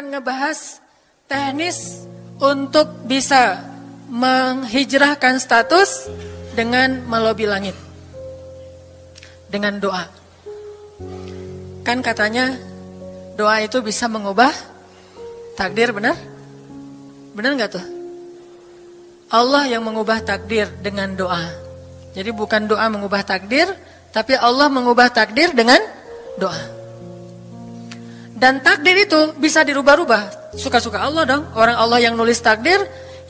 akan ngebahas teknis untuk bisa menghijrahkan status dengan melobi langit. Dengan doa. Kan katanya doa itu bisa mengubah takdir, benar? Benar nggak tuh? Allah yang mengubah takdir dengan doa. Jadi bukan doa mengubah takdir, tapi Allah mengubah takdir dengan doa. Dan takdir itu bisa dirubah-rubah. Suka-suka Allah dong. Orang Allah yang nulis takdir,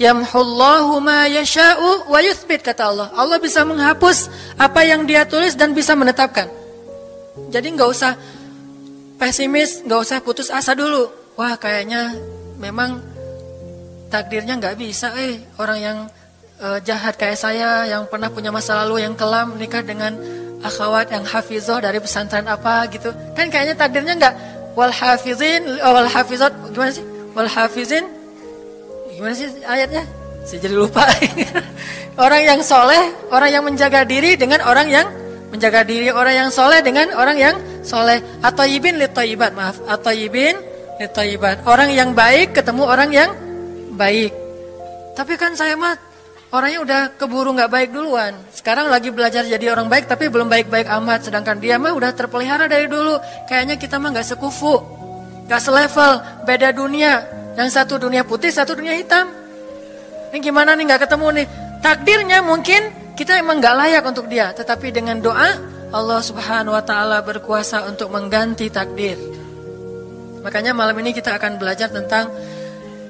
yamhullahu ma yasha'u wa yuthbit, kata Allah. Allah bisa menghapus apa yang Dia tulis dan bisa menetapkan. Jadi nggak usah pesimis, nggak usah putus asa dulu. Wah, kayaknya memang takdirnya nggak bisa. Orang yang jahat kayak saya, yang pernah punya masa lalu yang kelam, nikah dengan akhwat yang hafizoh dari pesantren apa gitu. Kan kayaknya takdirnya nggak. Wal hafizin, wal hafizat, gimana sih? Wal hafizin, gimana sih ayatnya? Saya jadi lupa. Orang yang soleh, orang yang menjaga diri dengan orang yang menjaga diri, orang yang soleh dengan orang yang soleh. At-thayyibin lit-thayyibat, maaf. At-thayyibin lit-thayyibat. Orang yang baik ketemu orang yang baik. Tapi kan saya mah orangnya udah keburu nggak baik duluan. Sekarang lagi belajar jadi orang baik tapi belum baik-baik amat. Sedangkan dia mah udah terpelihara dari dulu. Kayaknya kita mah nggak sekufu, nggak selevel, beda dunia. Yang satu dunia putih, satu dunia hitam. Ini gimana nih nggak ketemu nih? Takdirnya mungkin kita emang nggak layak untuk dia. Tetapi dengan doa Allah Subhanahu Wa Taala berkuasa untuk mengganti takdir. Makanya malam ini kita akan belajar tentang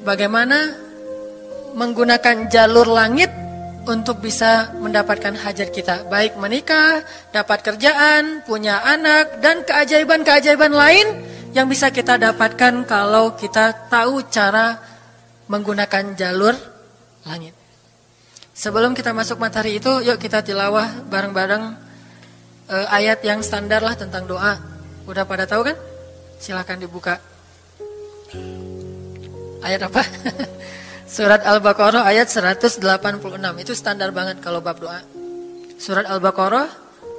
bagaimana menggunakan jalur langit untuk bisa mendapatkan hajat kita. Baik menikah, dapat kerjaan, punya anak, dan keajaiban-keajaiban lain yang bisa kita dapatkan kalau kita tahu cara menggunakan jalur langit. Sebelum kita masuk materi itu, yuk kita tilawah bareng-bareng ayat yang standar lah tentang doa. Udah pada tahu kan? Silahkan dibuka. Ayat apa? Surat Al-Baqarah ayat 186. Itu standar banget kalau bab doa. Surat Al-Baqarah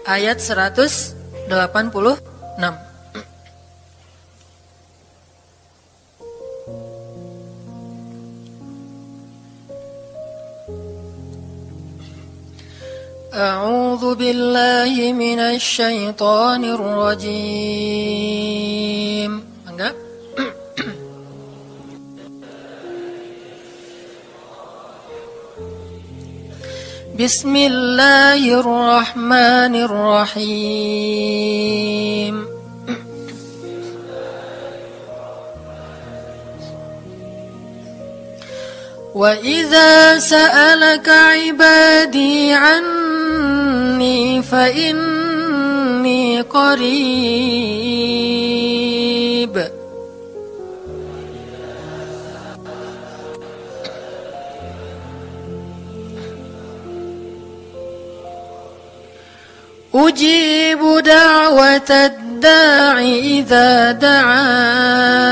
ayat 186. A'udzu billahi minasy syaithanir rajim. Enggak? Bismillahirrahmanirrahim. Wa idza sa'alaka 'ibadi 'anni fa inni qarib. Ujibu da'watad da'i idza da'an.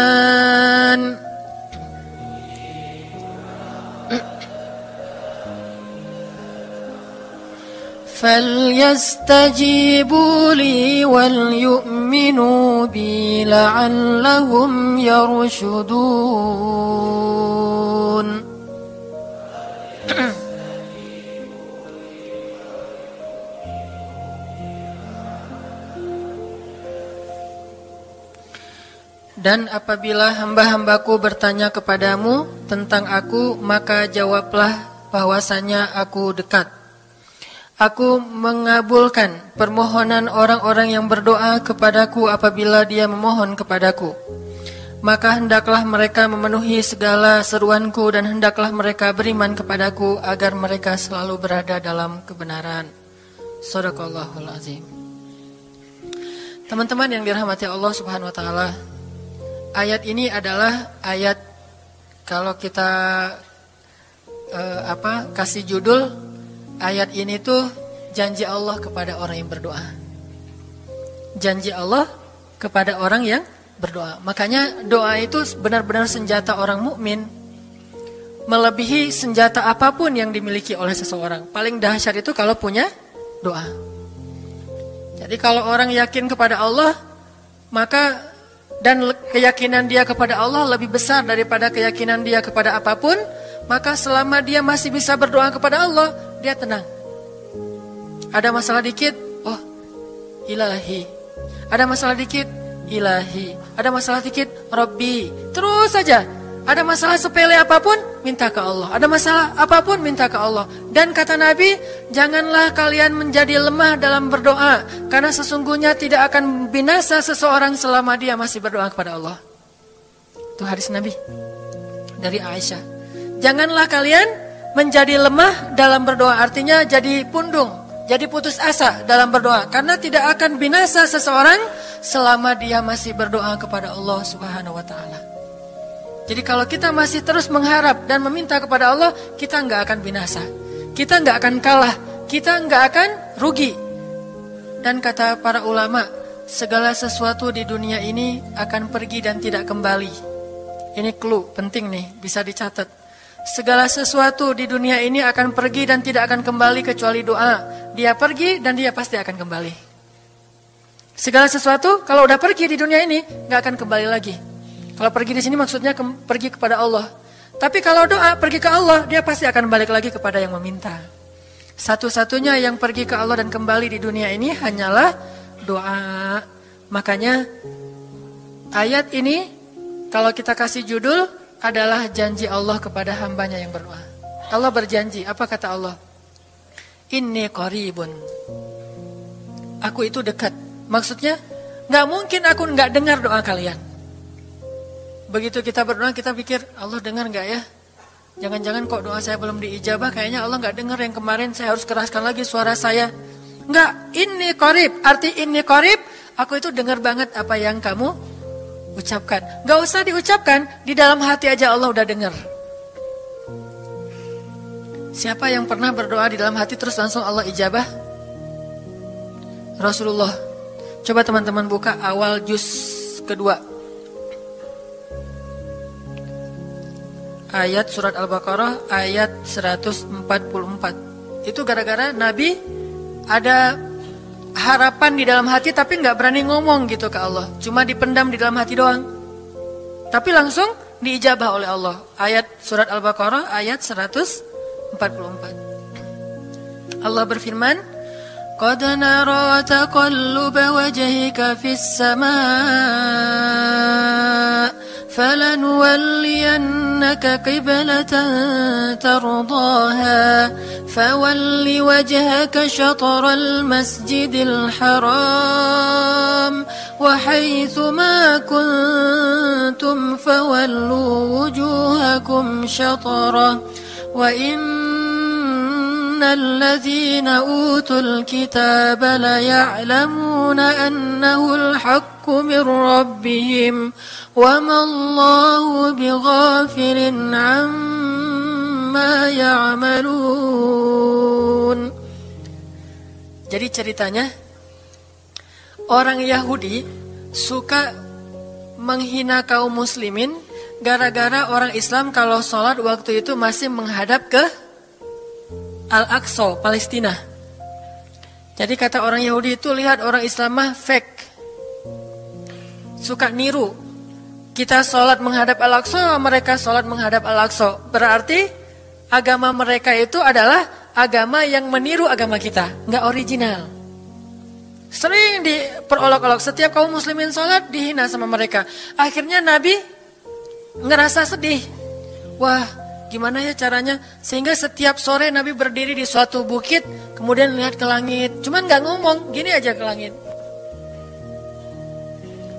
فَلْيَسْتَجِيبُوا لِي وَلْيُؤْمِنُوا بِي لَعَلَّهُمْ يَرْشُدُونَ. Dan apabila hamba-hambaku bertanya kepadamu tentang aku, maka jawablah bahwasanya aku dekat. Aku mengabulkan permohonan orang-orang yang berdoa kepadaku apabila dia memohon kepadaku. Maka hendaklah mereka memenuhi segala seruanku dan hendaklah mereka beriman kepadaku agar mereka selalu berada dalam kebenaran. Shadaqallahul azim. Teman-teman yang dirahmati Allah Subhanahu wa taala, ayat ini adalah ayat kalau kita kasih judul, ayat ini tuh janji Allah kepada orang yang berdoa. Janji Allah kepada orang yang berdoa. Makanya doa itu benar-benar senjata orang mukmin, melebihi senjata apapun yang dimiliki oleh seseorang. Paling dahsyat itu kalau punya doa. Jadi kalau orang yakin kepada Allah, maka dan keyakinan dia kepada Allah lebih besar daripada keyakinan dia kepada apapun, maka selama dia masih bisa berdoa kepada Allah, dia tenang. Ada masalah dikit, oh ilahi. Ada masalah dikit, ilahi. Ada masalah dikit, Rabbi. Terus saja. Ada masalah sepele apapun, minta ke Allah. Ada masalah apapun, minta ke Allah. Dan kata Nabi, janganlah kalian menjadi lemah dalam berdoa, karena sesungguhnya tidak akan binasa seseorang selama dia masih berdoa kepada Allah. Itu hadis Nabi dari Aisyah. Janganlah kalian menjadi lemah dalam berdoa, artinya jadi pundung, jadi putus asa dalam berdoa, karena tidak akan binasa seseorang selama dia masih berdoa kepada Allah Subhanahu wa taala. Jadi kalau kita masih terus mengharap dan meminta kepada Allah, kita nggak akan binasa, kita nggak akan kalah, kita nggak akan rugi. Dan kata para ulama, segala sesuatu di dunia ini akan pergi dan tidak kembali. Ini clue penting nih, bisa dicatat. Segala sesuatu di dunia ini akan pergi dan tidak akan kembali kecuali doa. Dia pergi dan dia pasti akan kembali. Segala sesuatu kalau udah pergi di dunia ini nggak akan kembali lagi. Kalau pergi di sini maksudnya pergi kepada Allah. Tapi kalau doa pergi ke Allah, dia pasti akan balik lagi kepada yang meminta. Satu-satunya yang pergi ke Allah dan kembali di dunia ini hanyalah doa. Makanya ayat ini kalau kita kasih judul adalah janji Allah kepada hambanya yang berdoa. Allah berjanji, apa kata Allah? Inni qaribun. Aku itu dekat. Maksudnya gak mungkin aku gak dengar doa kalian. Begitu kita berdoa, kita pikir, Allah dengar gak ya? Jangan-jangan kok doa saya belum diijabah, kayaknya Allah gak dengar yang kemarin, saya harus keraskan lagi suara saya. Enggak, inni qarib, arti inni qarib, aku itu dengar banget apa yang kamu ucapkan. Gak usah diucapkan, di dalam hati aja Allah udah dengar. Siapa yang pernah berdoa di dalam hati terus langsung Allah ijabah? Rasulullah. Coba teman-teman buka awal juz kedua. Ayat surat Al-Baqarah ayat 144. Itu gara-gara Nabi ada harapan di dalam hati tapi gak berani ngomong gitu ke Allah. Cuma dipendam di dalam hati doang. Tapi langsung diijabah oleh Allah. Ayat surat Al-Baqarah ayat 144. Allah berfirman, Qad nara taqalluba wajhika fis samaa فلنولينك قبلة ترضاها فول وجهك شطر المسجد الحرام وحيث ما كنتم فولوا وجوهكم شطره وإن الذين أوتوا الكتاب ليعلمون أنه الحق من ربهم وما الله بغافل عما يعملون. Jadi ceritanya orang Yahudi suka menghina kaum muslimin gara-gara orang Islam kalau sholat waktu itu masih menghadap ke Al-Aqsa, Palestina. Jadi kata orang Yahudi itu, lihat orang Islam mah fake, suka niru. Kita sholat menghadap Al-Aqsa, mereka sholat menghadap Al-Aqsa. Berarti agama mereka itu adalah agama yang meniru agama kita, nggak original. Sering diperolok-olok, setiap kaum muslimin sholat dihina sama mereka. Akhirnya Nabi ngerasa sedih. Wah, gimana ya caranya? Sehingga setiap sore Nabi berdiri di suatu bukit, kemudian lihat ke langit. Cuman nggak ngomong, gini aja ke langit.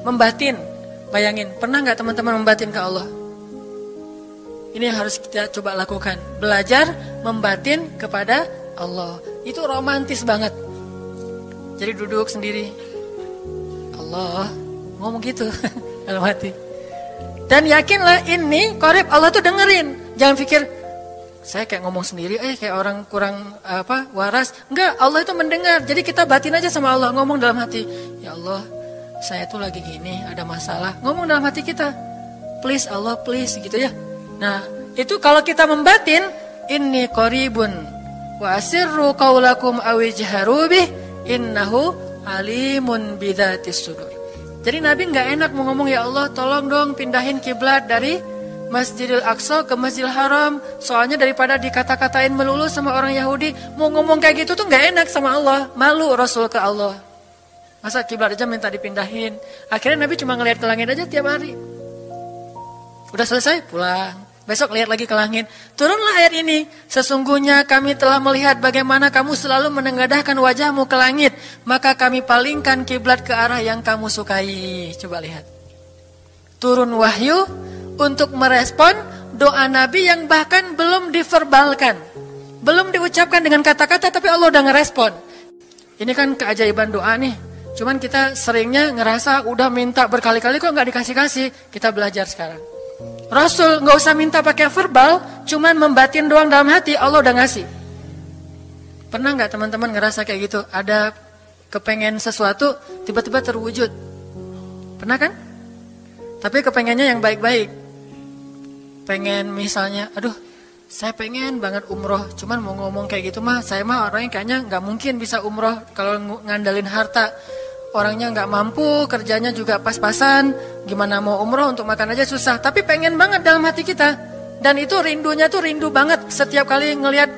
Membatin, bayangin. Pernah nggak teman-teman membatin ke Allah? Ini yang harus kita coba lakukan. Belajar membatin kepada Allah. Itu romantis banget. Jadi duduk sendiri. Allah, ngomong gitu dalam hati. Dan yakinlah ini qarib, Allah tuh dengerin. Jangan pikir saya kayak ngomong sendiri, kayak orang kurang waras. Enggak, Allah itu mendengar. Jadi kita batin aja sama Allah, ngomong dalam hati. Ya Allah, saya tuh lagi gini, ada masalah. Ngomong dalam hati kita. Please Allah, please gitu ya. Nah, itu kalau kita membatin, inni qaribun wa asirru qaulakum awijharu bih innahu alimun bidzatis sudur. Jadi Nabi nggak enak mau ngomong, ya Allah tolong dong pindahin kiblat dari Masjidil Aqsa ke Masjidil Haram. Soalnya daripada dikata-katain melulu sama orang Yahudi, mau ngomong kayak gitu tuh nggak enak sama Allah. Malu Rasul ke Allah. Masa kiblat aja minta dipindahin. Akhirnya Nabi cuma ngelihat ke langit aja tiap hari. Udah selesai pulang. Besok lihat lagi ke langit. Turunlah ayat ini. Sesungguhnya kami telah melihat bagaimana kamu selalu menengadahkan wajahmu ke langit. Maka kami palingkan kiblat ke arah yang kamu sukai. Coba lihat. Turun wahyu untuk merespon doa Nabi yang bahkan belum diverbalkan. Belum diucapkan dengan kata-kata, tapi Allah udah ngerespon. Ini kan keajaiban doa nih. Cuman kita seringnya ngerasa udah minta berkali-kali kok nggak dikasih-kasih. Kita belajar sekarang. Rasul nggak usah minta pakai verbal, cuman membatin doang dalam hati, Allah udah ngasih. Pernah nggak teman-teman ngerasa kayak gitu? Ada kepengen sesuatu, tiba-tiba terwujud. Pernah kan? Tapi kepengennya yang baik-baik. Pengen misalnya, aduh, saya pengen banget umroh, cuman mau ngomong kayak gitu mah, saya mah orangnya kayaknya nggak mungkin bisa umroh kalau ngandalin harta. Orangnya nggak mampu, kerjanya juga pas-pasan, gimana mau umroh untuk makan aja susah. Tapi pengen banget dalam hati kita. Dan itu rindunya tuh rindu banget. Setiap kali ngelihat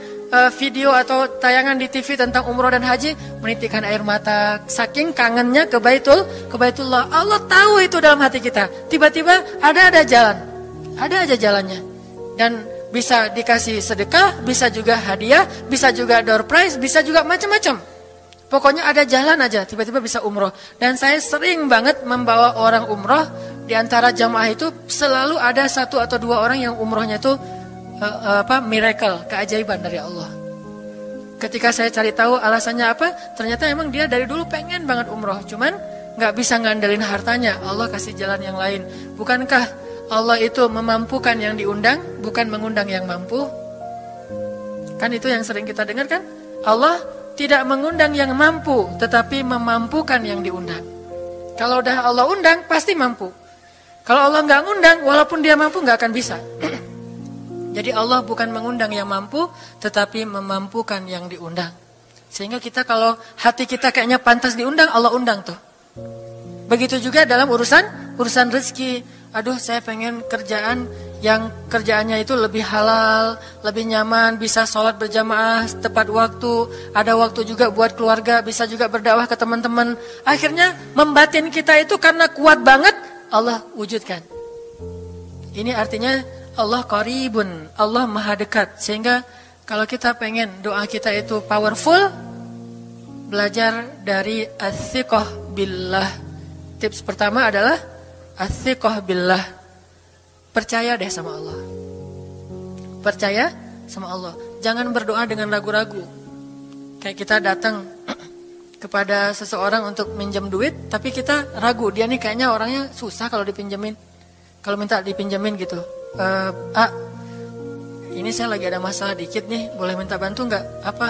video atau tayangan di TV tentang umroh dan haji, menitikkan air mata. Saking kangennya ke Baitullah. Allah tahu itu dalam hati kita. Tiba-tiba ada jalan. Ada aja jalannya. Dan bisa dikasih sedekah, bisa juga hadiah, bisa juga door prize, bisa juga macam-macam. Pokoknya ada jalan aja, tiba-tiba bisa umroh. Dan saya sering banget membawa orang umroh. Di antara jamaah itu selalu ada 1 atau 2 orang yang umrohnya itu miracle, keajaiban dari Allah. Ketika saya cari tahu alasannya apa, ternyata emang dia dari dulu pengen banget umroh. Cuman gak bisa ngandelin hartanya, Allah kasih jalan yang lain. Bukankah Allah itu memampukan yang diundang, bukan mengundang yang mampu? Kan itu yang sering kita dengar kan? Allah tidak mengundang yang mampu, tetapi memampukan yang diundang. Kalau udah Allah undang, pasti mampu. Kalau Allah nggak ngundang, walaupun dia mampu nggak akan bisa. Jadi Allah bukan mengundang yang mampu, tetapi memampukan yang diundang. Sehingga kita kalau hati kita kayaknya pantas diundang, Allah undang tuh. Begitu juga dalam urusan rezeki. Aduh, saya pengen kerjaan yang kerjaannya itu lebih halal, lebih nyaman, bisa sholat berjamaah tepat waktu, ada waktu juga buat keluarga, bisa juga berdakwah ke teman-teman. Akhirnya membatin kita itu karena kuat banget, Allah wujudkan. Ini artinya Allah qaribun, Allah maha dekat. Sehingga kalau kita pengen doa kita itu powerful, belajar dari as-siqah billah. Tips pertama adalah as-siqah billah. Percaya deh sama Allah. Percaya sama Allah. Jangan berdoa dengan ragu-ragu. Kayak kita datang kepada seseorang untuk minjem duit, tapi kita ragu. Dia nih kayaknya orangnya susah kalau dipinjemin. Kalau minta dipinjemin gitu. Ini saya lagi ada masalah dikit nih. Boleh minta bantu nggak? Apa?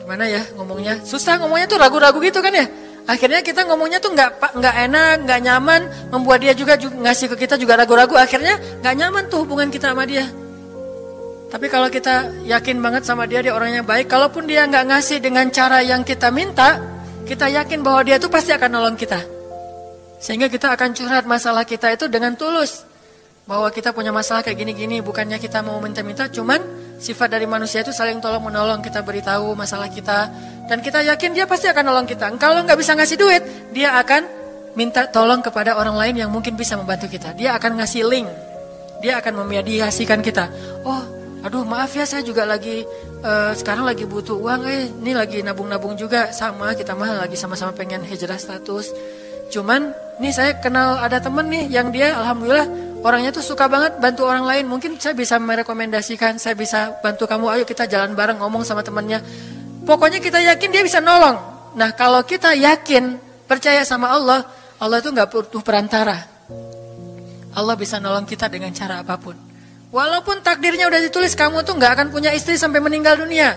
Gimana ya ngomongnya? Susah ngomongnya tuh ragu-ragu gitu kan ya. Akhirnya kita ngomongnya tuh nggak enak, nggak nyaman, membuat dia juga ngasih ke kita juga ragu-ragu. Akhirnya nggak nyaman tuh hubungan kita sama dia. Tapi kalau kita yakin banget sama dia orangnya baik, kalaupun dia nggak ngasih dengan cara yang kita minta, kita yakin bahwa dia tuh pasti akan nolong kita. Sehingga kita akan curhat masalah kita itu dengan tulus. Bahwa kita punya masalah kayak gini-gini, bukannya kita mau minta-minta, cuman sifat dari manusia itu saling tolong-menolong. Kita beritahu masalah kita, dan kita yakin dia pasti akan nolong kita. Kalau nggak bisa ngasih duit, dia akan minta tolong kepada orang lain yang mungkin bisa membantu kita. Dia akan ngasih link, dia akan memediasikan kita. Oh, aduh maaf ya, saya juga lagi sekarang lagi butuh uang. Ini lagi nabung-nabung juga, sama kita mah lagi sama-sama pengen hijrah status. Cuman nih saya kenal ada temen nih yang dia alhamdulillah orangnya tuh suka banget bantu orang lain. Mungkin saya bisa merekomendasikan, saya bisa bantu kamu, ayo kita jalan bareng, ngomong sama temennya. Pokoknya kita yakin dia bisa nolong. Nah kalau kita yakin, percaya sama Allah, Allah itu gak butuh perantara. Allah bisa nolong kita dengan cara apapun. Walaupun takdirnya udah ditulis, kamu tuh gak akan punya istri sampai meninggal dunia.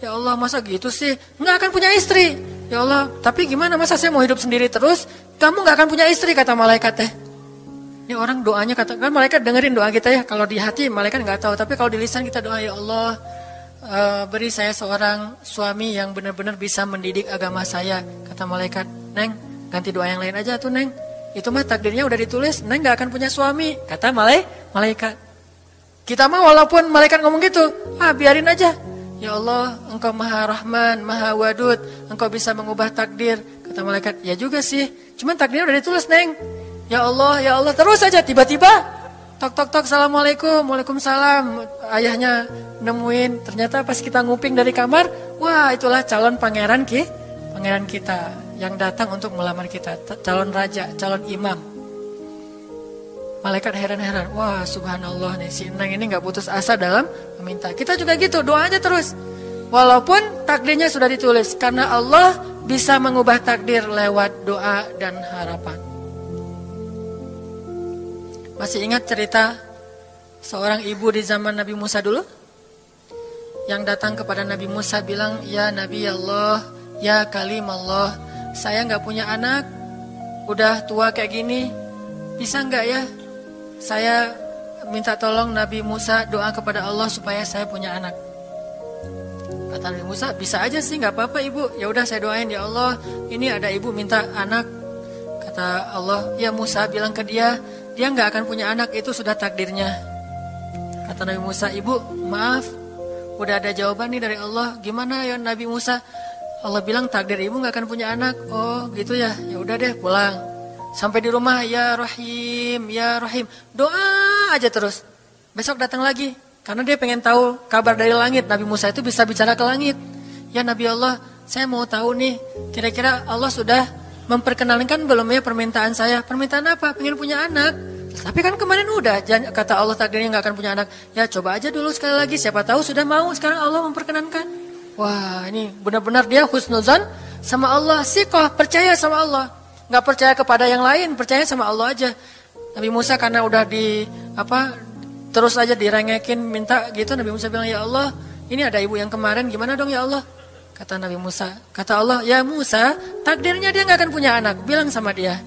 Ya Allah, masa gitu sih? Gak akan punya istri. Ya Allah, tapi gimana, masa saya mau hidup sendiri terus? Kamu gak akan punya istri, kata malaikat teh. Ini orang doanya, katakan malaikat dengerin doa kita ya. Kalau di hati malaikat gak tahu, tapi kalau di lisan kita doa, ya Allah, beri saya seorang suami yang benar-benar bisa mendidik agama saya. Kata malaikat, Neng, ganti doa yang lain aja tuh Neng. Itu mah takdirnya udah ditulis, Neng gak akan punya suami. Kata malaikat. Kita mah walaupun malaikat ngomong gitu, biarin aja. Ya Allah, Engkau Maha Rahman, Maha Wadud, Engkau bisa mengubah takdir. Kata malaikat, ya juga sih, cuman takdirnya udah ditulis Neng. Ya Allah, terus aja tiba-tiba tok, Assalamualaikum, Waalaikumsalam. Ayahnya nemuin, ternyata pas kita nguping dari kamar, wah itulah calon pangeran kita yang datang untuk melamar kita, calon raja, calon imam. Malaikat heran-heran, wah subhanallah nih si Neng ini gak putus asa dalam meminta. Kita juga gitu, doa aja terus. Walaupun takdirnya sudah ditulis, karena Allah bisa mengubah takdir lewat doa dan harapan. Masih ingat cerita seorang ibu di zaman Nabi Musa dulu? Yang datang kepada Nabi Musa bilang, ya Nabi Allah, ya Kalim Allah, saya gak punya anak, udah tua kayak gini, bisa gak ya? Saya minta tolong Nabi Musa doa kepada Allah supaya saya punya anak. Kata Nabi Musa, bisa aja sih, gak apa-apa ibu. Ya udah saya doain, ya Allah, ini ada ibu minta anak. Kata Allah, ya Musa bilang ke dia gak akan punya anak, itu sudah takdirnya. Kata Nabi Musa, ibu maaf, udah ada jawaban nih dari Allah. Gimana ya Nabi Musa? Allah bilang takdir ibu gak akan punya anak. Oh gitu ya, ya udah deh pulang. Sampai di rumah, ya Rahim, ya Rahim. Doa aja terus. Besok datang lagi. Karena dia pengen tahu kabar dari langit. Nabi Musa itu bisa bicara ke langit. Ya Nabi Allah, saya mau tahu nih. Kira-kira Allah sudah memperkenalkan belum ya permintaan saya? Permintaan apa? Pengen punya anak. Tapi kan kemarin udah. Kata Allah takdirnya gak akan punya anak. Ya coba aja dulu sekali lagi. Siapa tahu sudah mau. Sekarang Allah memperkenankan. Wah ini benar-benar dia husnuzan sama Allah. Siqah, percaya sama Allah. Gak percaya kepada yang lain, percaya sama Allah aja. Nabi Musa karena udah terus aja direngekin minta gitu. Nabi Musa bilang, ya Allah, ini ada ibu yang kemarin, gimana dong ya Allah? Kata Nabi Musa, kata Allah, ya Musa, takdirnya dia gak akan punya anak. Bilang sama dia,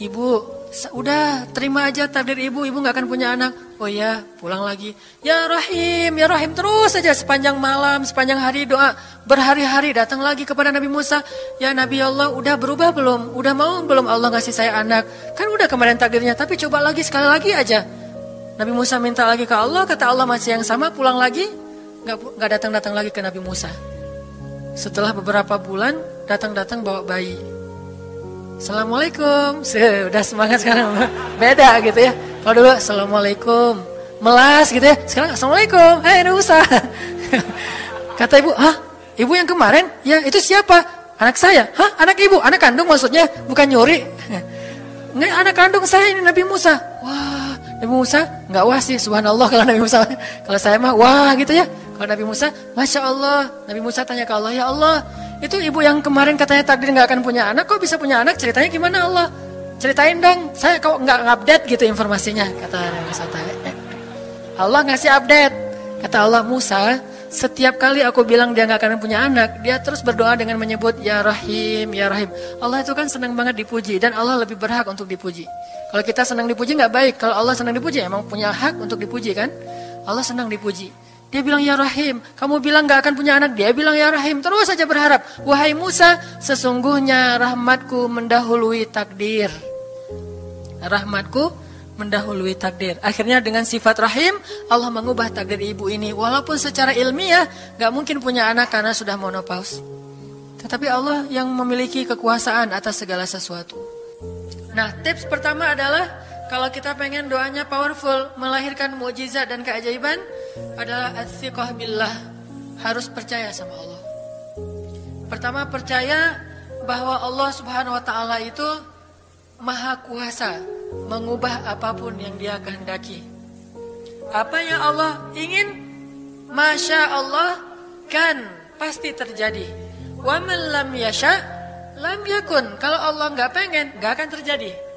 ibu, udah terima aja takdir ibu gak akan punya anak. Oh ya, pulang lagi. Ya Rahim, terus aja sepanjang malam, sepanjang hari doa. Berhari-hari datang lagi kepada Nabi Musa. Ya Nabi Allah, udah berubah belum? Udah mau belum Allah ngasih saya anak? Kan udah kemarin takdirnya, tapi coba lagi, sekali lagi aja. Nabi Musa minta lagi ke Allah, kata Allah masih yang sama, pulang lagi. Gak datang-datang lagi ke Nabi Musa. Setelah beberapa bulan, datang-datang bawa bayi. Assalamualaikum. Udah semangat sekarang. Beda gitu ya. Kalau dulu Assalamualaikum, melas gitu ya. Sekarang Assalamualaikum. Nabi Musa. Kata ibu, ibu yang kemarin? Ya itu siapa? Anak saya. Anak ibu? Anak kandung maksudnya? Bukan nyuri. Nggak, anak kandung saya ini Nabi Musa. Wah, Nabi Musa nggak wah sih, subhanallah kalau Nabi Musa. Kalau saya mah wah gitu ya. Kalau Nabi Musa, Masya Allah. Nabi Musa tanya ke Allah, ya Allah, itu ibu yang kemarin katanya takdir nggak akan punya anak, kok bisa punya anak? Ceritanya gimana Allah? Ceritain dong, saya kok nggak update gitu informasinya, kata Nabi Musa. Allah ngasih update, kata Allah, Musa, setiap kali aku bilang dia nggak akan punya anak, dia terus berdoa dengan menyebut Ya Rahim, Ya Rahim. Allah itu kan senang banget dipuji, dan Allah lebih berhak untuk dipuji. Kalau kita senang dipuji nggak baik, kalau Allah senang dipuji emang punya hak untuk dipuji kan? Allah senang dipuji. Dia bilang Ya Rahim, kamu bilang gak akan punya anak, dia bilang Ya Rahim, terus saja berharap. Wahai Musa, sesungguhnya rahmatku mendahului takdir. Rahmatku mendahului takdir. Akhirnya dengan sifat Rahim, Allah mengubah takdir ibu ini. Walaupun secara ilmiah gak mungkin punya anak karena sudah menopause. Tetapi Allah yang memiliki kekuasaan atas segala sesuatu. Nah, tips pertama adalah kalau kita pengen doanya powerful, melahirkan mukjizat dan keajaiban, adalah as-siqah billah, harus percaya sama Allah. Pertama, percaya bahwa Allah Subhanahu wa taala itu maha kuasa mengubah apapun yang Dia kehendaki. Apa yang Allah ingin, masya Allah kan pasti terjadi. Wa man lam yasha lam yakun. Kalau Allah nggak pengen, nggak akan terjadi.